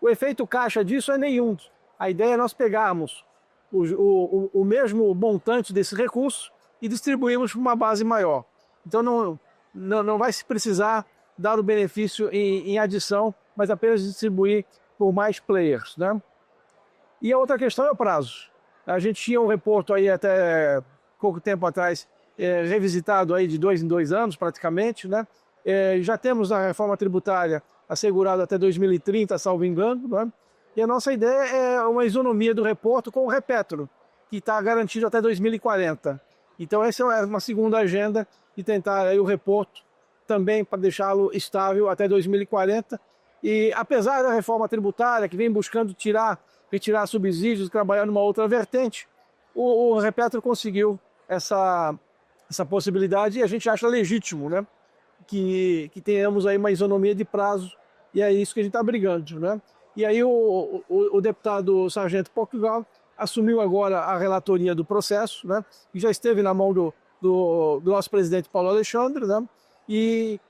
O efeito caixa disso é nenhum. A ideia é nós pegarmos o mesmo montante desse recurso e distribuirmos para uma base maior. Então não vai se precisar dar o benefício em adição, mas apenas distribuir por mais players, né? E a outra questão é o prazo. A gente tinha um reporto aí até pouco tempo atrás, revisitado aí de 2 em 2 anos praticamente, né? Já temos a reforma tributária assegurada até 2030, salvo engano, né? E a nossa ideia é uma isonomia do reporto com o Repetro, que está garantido até 2040. Então essa é uma segunda agenda de tentar aí o reporto também para deixá-lo estável até 2040. E apesar da reforma tributária, que vem buscando retirar subsídios e trabalhar numa outra vertente, o Repetro conseguiu essa possibilidade e a gente acha legítimo, né? Que tenhamos aí uma isonomia de prazo e é isso que a gente está brigando, né? E aí o deputado Sargento Portugal assumiu agora a relatoria do processo, né? E já esteve na mão do nosso presidente Paulo Alexandre, né? E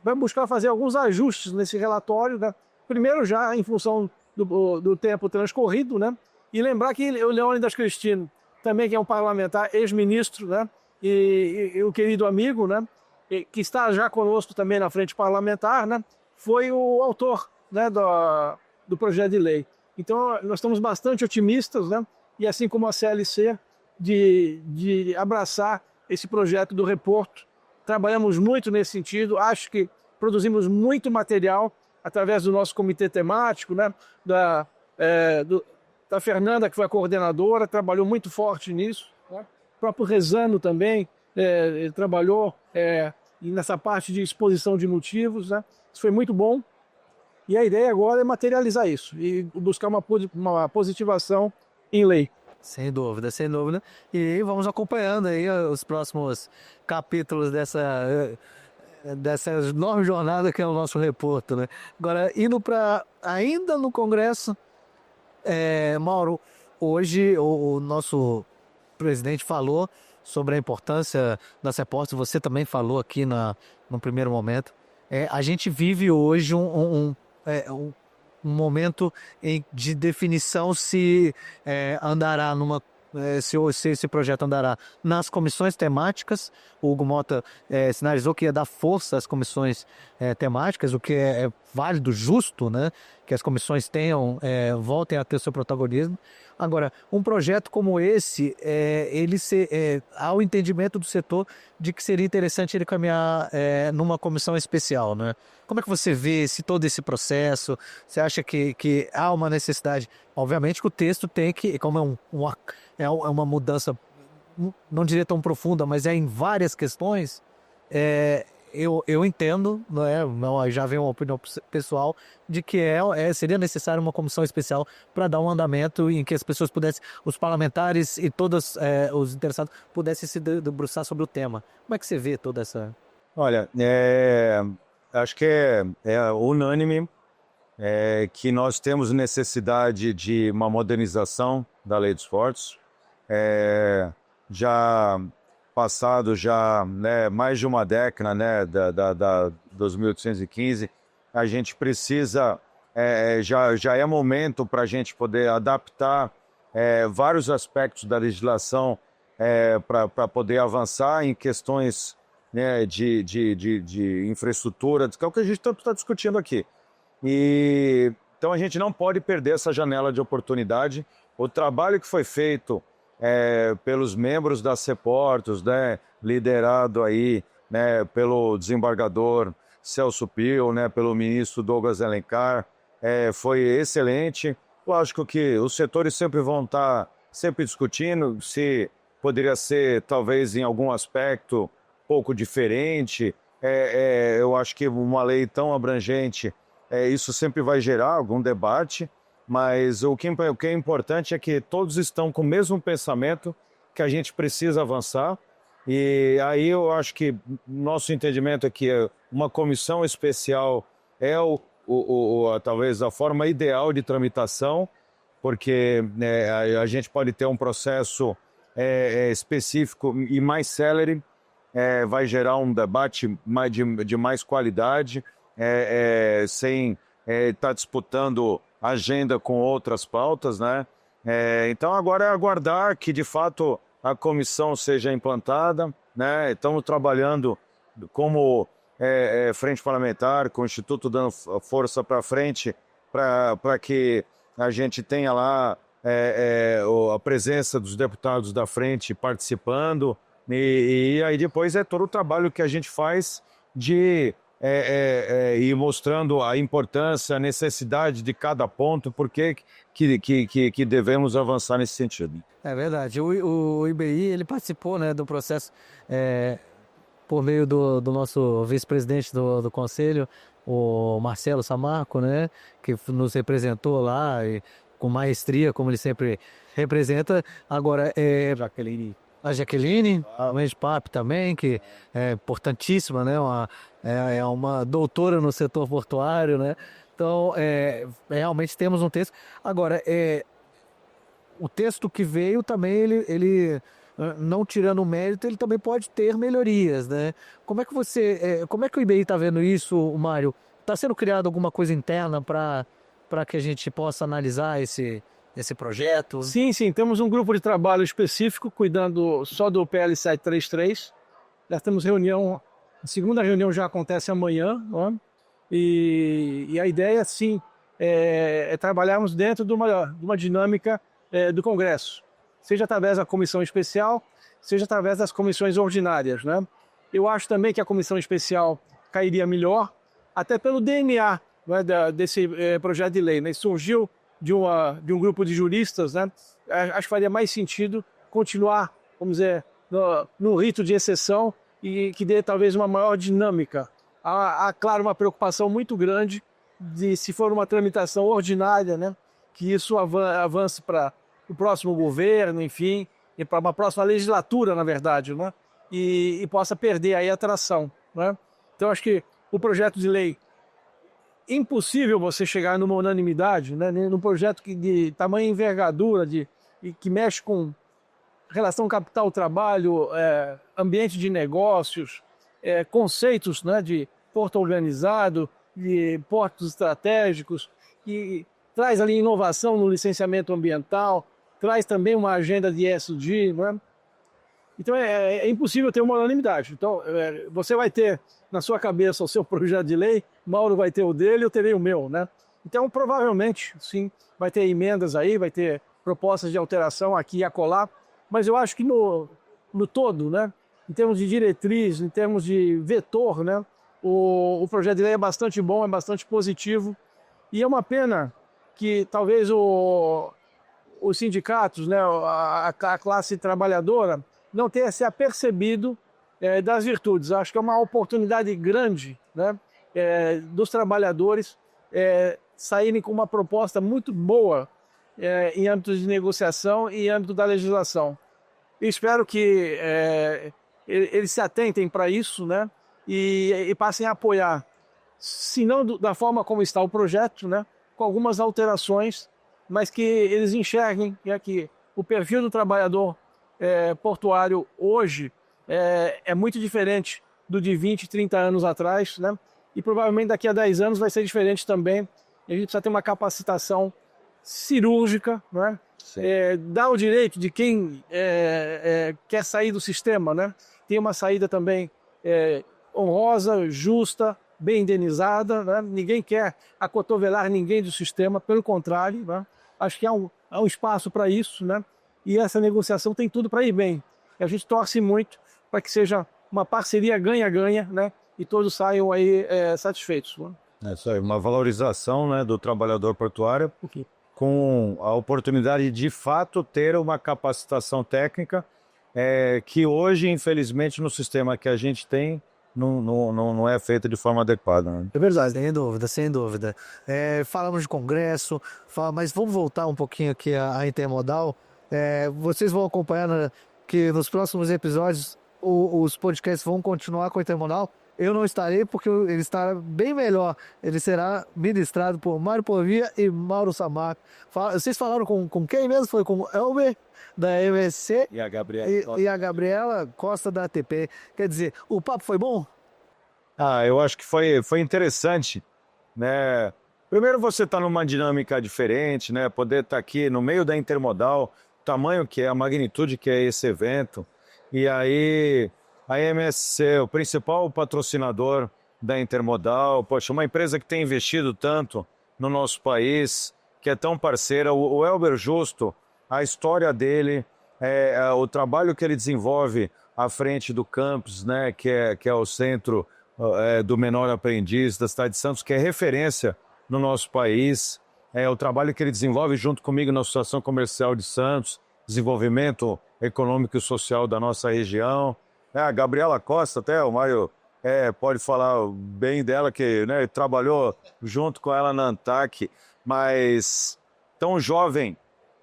vai buscar fazer alguns ajustes nesse relatório, né? Primeiro já em função do tempo transcorrido, né? E lembrar que o Leônidas Cristino, também que é um parlamentar, ex-ministro, né? E o querido amigo, né? Que está já conosco também na frente parlamentar, né? Foi o autor, né? Do projeto de lei. Então nós estamos bastante otimistas, né? E assim como a CLC, de abraçar esse projeto do reporto. Trabalhamos muito nesse sentido, acho que produzimos muito material através do nosso comitê temático, né? Da Fernanda, que foi a coordenadora, trabalhou muito forte nisso, né? O próprio Rezano também trabalhou nessa parte de exposição de motivos, né? Isso foi muito bom. E a ideia agora é materializar isso e buscar uma positivação em lei. Sem dúvida, sem dúvida. E vamos acompanhando aí os próximos capítulos dessa enorme jornada que é o nosso reporto, né? Agora, indo para ainda no Congresso, Mauro, hoje o nosso presidente falou sobre a importância das repórteres, você também falou aqui no primeiro momento. A gente vive hoje um momento de definição se andará se esse projeto andará nas comissões temáticas. O Hugo Mota sinalizou que ia dar força às comissões temáticas, o que é válido, justo, né? Que as comissões voltem a ter seu protagonismo. Agora, um projeto como esse, há o entendimento do setor de que seria interessante ele caminhar numa comissão especial, né? Como é que você vê todo esse processo? Você acha que há uma necessidade? Obviamente que o texto tem que, como é uma mudança, não diria tão profunda, mas em várias questões, eu entendo, já vem uma opinião pessoal, de que seria necessário uma comissão especial para dar um andamento em que as pessoas pudessem, os parlamentares e todos os interessados pudessem se debruçar sobre o tema. Como é que você vê toda essa... Olha, acho que é unânime que nós temos necessidade de uma modernização da Lei dos Portos. Já passado mais de uma década, né, dos 1815, a gente precisa, já é momento para a gente poder adaptar vários aspectos da legislação para poder avançar em questões, né, de infraestrutura, que é o que a gente tanto está discutindo aqui. Então a gente não pode perder essa janela de oportunidade. O trabalho que foi feito pelos membros da CEPORTOS, né, liderado aí né, pelo desembargador Celso Pio, né, pelo ministro Douglas Alencar, foi excelente. Lógico que os setores sempre vão estar sempre discutindo se poderia ser, talvez, em algum aspecto, pouco diferente. Eu acho que uma lei tão abrangente, isso sempre vai gerar algum debate, mas o que é importante é que todos estão com o mesmo pensamento que a gente precisa avançar. E aí eu acho que nosso entendimento é que uma comissão especial é talvez a forma ideal de tramitação, porque a gente pode ter um processo específico e mais célere, vai gerar um debate de mais qualidade, sem estar disputando agenda com outras pautas, né? Então agora é aguardar que de fato a comissão seja implantada, né? Estamos trabalhando como frente parlamentar, com o Instituto dando força para frente, para que a gente tenha lá a presença dos deputados da frente participando, e aí depois é todo o trabalho que a gente faz de ir mostrando a importância, a necessidade de cada ponto, porque que devemos avançar nesse sentido. É verdade. O IBI ele participou, né, do processo por meio do nosso vice-presidente do Conselho, o Marcelo Samarco, né, que nos representou lá e, com maestria, como ele sempre representa. Agora, a Jaqueline, a Pape também, que é importantíssima, né, é uma doutora no setor portuário, né. Então, realmente temos um texto. Agora, o texto que veio também, ele não tirando o mérito, ele também pode ter melhorias, né? Como é que o IBI está vendo isso, Mário? Está sendo criada alguma coisa interna para que a gente possa analisar esse projeto? Sim, temos um grupo de trabalho específico cuidando só do PL 733. Já temos reunião, a segunda reunião já acontece amanhã, não é? E a ideia, sim, é trabalharmos dentro de uma dinâmica do Congresso, seja através da comissão especial, seja através das comissões ordinárias, né? Eu acho também que a comissão especial cairia melhor, até pelo DNA, né, desse projeto de lei, né? Surgiu de um grupo de juristas, né? Acho que faria mais sentido continuar, vamos dizer, no rito de exceção e que dê talvez uma maior dinâmica. Há, claro, uma preocupação muito grande de, se for uma tramitação ordinária, né, que isso avance para o próximo governo, enfim, e para uma próxima legislatura, na verdade, né, e possa perder aí a atração, né? Então, acho que o projeto de lei, impossível você chegar numa unanimidade, né, num projeto de tamanha envergadura, e que mexe com relação capital-trabalho, ambiente de negócios, conceitos, né, de porto organizado, de portos estratégicos, que traz ali inovação no licenciamento ambiental, traz também uma agenda de ESG, não é? Então é impossível ter uma unanimidade. Então você vai ter na sua cabeça o seu projeto de lei, Mauro vai ter o dele, eu terei o meu, né? Então provavelmente, sim, vai ter emendas aí, vai ter propostas de alteração aqui e acolá, mas eu acho que no todo, né, em termos de diretriz, em termos de vetor, né, o projeto de lei é bastante bom, é bastante positivo, e é uma pena que talvez os sindicatos, né, a classe trabalhadora, não tenha se apercebido das virtudes. Acho que é uma oportunidade grande, né, dos trabalhadores saírem com uma proposta muito boa em âmbito de negociação e em âmbito da legislação. Eu espero que eles se atentem para isso, né, e passem a apoiar, se não da forma como está o projeto, né, com algumas alterações, mas que eles enxerguem que o perfil do trabalhador portuário hoje é muito diferente do de 20, 30 anos atrás, né, e provavelmente daqui a 10 anos vai ser diferente também. A gente precisa ter uma capacitação cirúrgica, né? Dar o direito de quem quer sair do sistema, né? Tem uma saída também honrosa, justa, bem indenizada, né? Ninguém quer acotovelar ninguém do sistema, pelo contrário, né? Acho que há um espaço para isso, né? E essa negociação tem tudo para ir bem. E a gente torce muito para que seja uma parceria ganha-ganha, né? E todos saiam aí satisfeitos. Né? É isso aí, uma valorização, né, do trabalhador portuário com a oportunidade de fato ter uma capacitação técnica que hoje, infelizmente, no sistema que a gente tem, não é feita de forma adequada. Né? É verdade, sem dúvida, sem dúvida. Falamos de congresso, mas vamos voltar um pouquinho aqui à Intermodal. Vocês vão acompanhar que nos próximos episódios os podcasts vão continuar com a Intermodal. Eu não estarei porque ele estará bem melhor. Ele será ministrado por Mário Porvia e Mauro Samar. Vocês falaram com quem mesmo? Foi com o Elber, da MSC, E a Gabriela. e a Gabriela Costa, da ATP. Quer dizer, o papo foi bom? Eu acho que foi interessante, né? Primeiro você está numa dinâmica diferente, né? Poder estar aqui no meio da Intermodal, o tamanho que é, a magnitude que é esse evento. E aí a MSC, o principal patrocinador da Intermodal, poxa, uma empresa que tem investido tanto no nosso país, que é tão parceira, o Elber Justo, a história dele, o trabalho que ele desenvolve à frente do campus, né, que é o centro do menor aprendiz da cidade de Santos, que é referência no nosso país, o trabalho que ele desenvolve junto comigo na Associação Comercial de Santos, desenvolvimento econômico e social da nossa região. A Gabriela Costa, até o Mário pode falar bem dela, que né, trabalhou junto com ela na ANTAC, mas tão jovem,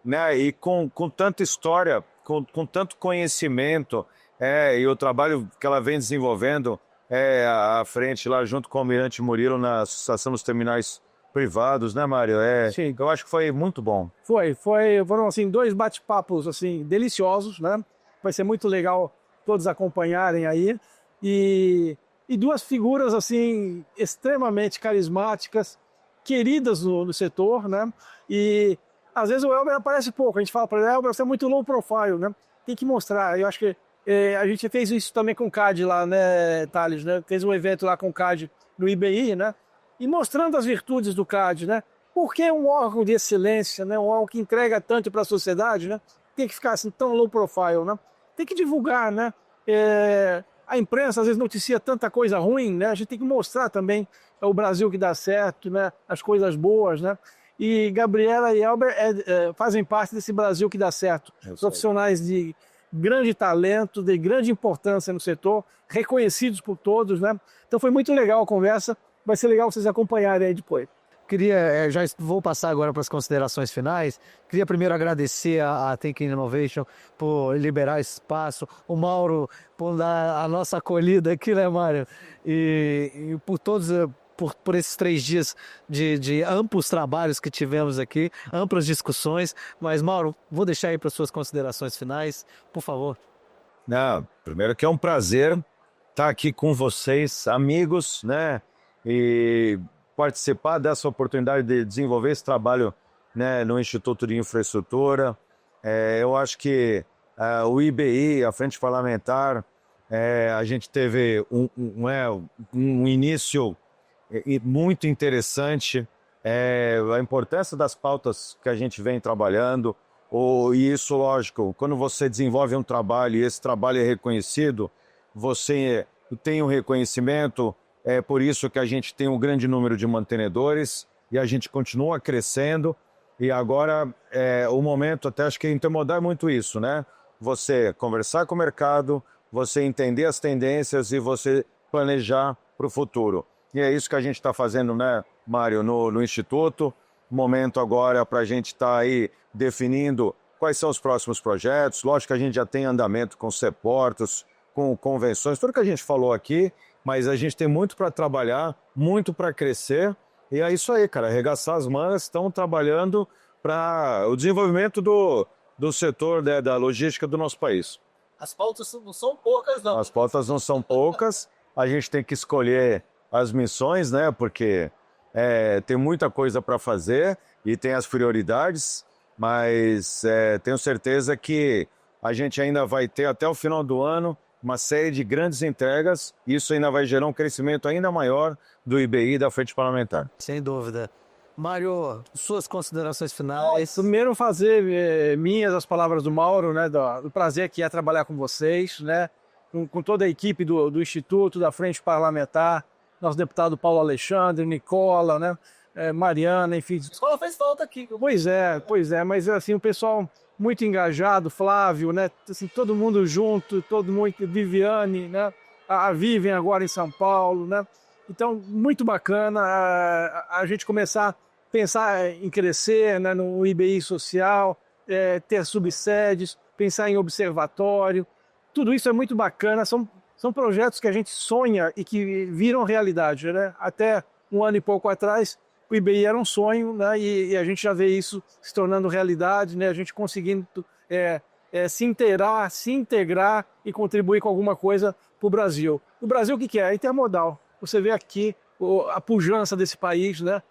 né, e com tanta história, com tanto conhecimento, e o trabalho que ela vem desenvolvendo à frente lá junto com o Almirante Murilo na Associação dos Terminais Privados, né, Mário? Sim. Eu acho que foi muito bom. Foram assim 2 bate-papos assim deliciosos, né? Vai ser muito legal todos acompanharem aí, e 2 figuras assim extremamente carismáticas, queridas no setor, né? E às vezes o Elber aparece pouco, a gente fala para ele, Elber, você é muito low profile, né? Tem que mostrar. Eu acho que a gente fez isso também com o CAD lá, né, Thales, né? Fez um evento lá com o CAD no IBI, né? E mostrando as virtudes do CAD, né? Porque é um órgão de excelência, né? Um órgão que entrega tanto para a sociedade, né? Tem que ficar assim tão low profile, né? Tem que divulgar, né? A imprensa às vezes noticia tanta coisa ruim, né? A gente tem que mostrar também o Brasil que dá certo, né? As coisas boas, né? E Gabriela e Elber fazem parte desse Brasil que dá certo. Profissionais de grande talento, de grande importância no setor, reconhecidos por todos, né? Então foi muito legal a conversa. Vai ser legal vocês acompanharem aí depois. Já vou passar agora para as considerações finais. Queria primeiro agradecer a Thinking Innovation por liberar espaço, o Mauro por dar a nossa acolhida aqui, né, Mário? E por todos, por esses 3 dias de amplos trabalhos que tivemos aqui, amplas discussões. Mas, Mauro, vou deixar aí para as suas considerações finais, por favor. Primeiro que é um prazer estar aqui com vocês, amigos, né? E participar dessa oportunidade de desenvolver esse trabalho, né, no Instituto de Infraestrutura. Eu acho que o IBI, a Frente Parlamentar, a gente teve um início muito interessante, a importância das pautas que a gente vem trabalhando, e isso, lógico, quando você desenvolve um trabalho e esse trabalho é reconhecido, você tem um reconhecimento. É por isso que a gente tem um grande número de mantenedores e a gente continua crescendo. E agora o momento, até acho que Intermodal é muito isso, né? Você conversar com o mercado, você entender as tendências e você planejar para o futuro. E é isso que a gente está fazendo, né, Mário, no Instituto. Momento agora para a gente estar aí definindo quais são os próximos projetos. Lógico que a gente já tem andamento com CEPORTOS, com convenções, tudo que a gente falou aqui. Mas a gente tem muito para trabalhar, muito para crescer. E é isso aí, cara. Arregaçar as mangas, estão trabalhando para o desenvolvimento do setor, né, da logística do nosso país. As pautas não são poucas, não. As pautas não são poucas. A gente tem que escolher as missões, né? Porque tem muita coisa para fazer e tem as prioridades. Mas tenho certeza que a gente ainda vai ter até o final do ano uma série de grandes entregas, e isso ainda vai gerar um crescimento ainda maior do IBI e da Frente Parlamentar. Sem dúvida. Mário, suas considerações finais. Primeiro fazer minhas as palavras do Mauro, né, do prazer que é trabalhar com vocês, né, com toda a equipe do Instituto, da Frente Parlamentar, nosso deputado Paulo Alexandre, Nicola, né? Mariana, enfim. A escola fez falta aqui. Pois é, mas assim, o pessoal muito engajado, Flávio, né? Assim, todo mundo junto, todo mundo, Viviane, né? A Vivian agora em São Paulo, né? Então, muito bacana a gente começar a pensar em crescer, né? No IBI social, ter subsedes, pensar em observatório. Tudo isso é muito bacana, são projetos que a gente sonha e que viram realidade, né? Até um ano e pouco atrás, o IBI era um sonho, né? E a gente já vê isso se tornando realidade, né? A gente conseguindo se integrar e contribuir com alguma coisa para o Brasil. O Brasil o que é? É intermodal. Você vê aqui a pujança desse país, né?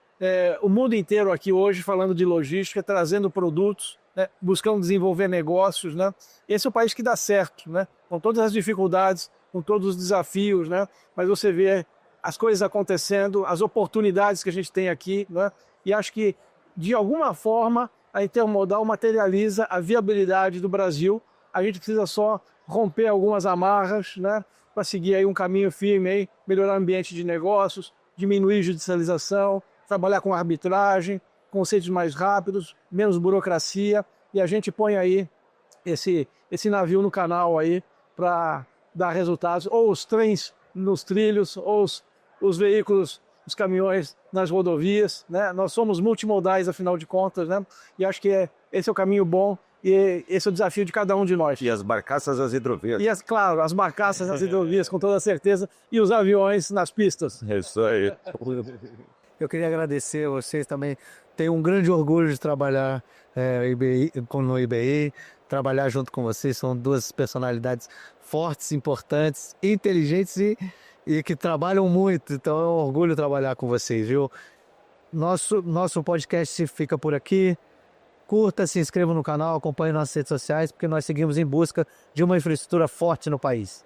O mundo inteiro aqui hoje falando de logística, trazendo produtos, né? Buscando desenvolver negócios, né? Esse é o país que dá certo, né? Com todas as dificuldades, com todos os desafios, né? Mas você vê as coisas acontecendo, as oportunidades que a gente tem aqui, né? E acho que, de alguma forma, a Intermodal materializa a viabilidade do Brasil. A gente precisa só romper algumas amarras, né? Para seguir aí um caminho firme, aí, melhorar o ambiente de negócios, diminuir judicialização, trabalhar com arbitragem, conceitos mais rápidos, menos burocracia, e a gente põe aí esse navio no canal aí para dar resultados, ou os trens nos trilhos, ou os veículos, os caminhões nas rodovias, né? Nós somos multimodais, afinal de contas, né? E acho que esse é o caminho bom e esse é o desafio de cada um de nós. E as barcaças das hidrovias. E, claro, as barcaças nas hidrovias, com toda certeza, e os aviões nas pistas. É isso aí. Eu queria agradecer a vocês também. Tenho um grande orgulho de trabalhar no IBI, trabalhar junto com vocês. São duas personalidades fortes, importantes, inteligentes e que trabalham muito. Então é um orgulho trabalhar com vocês, viu? Nosso podcast fica por aqui. Curta, se inscreva no canal, acompanhe nossas redes sociais, porque nós seguimos em busca de uma infraestrutura forte no país.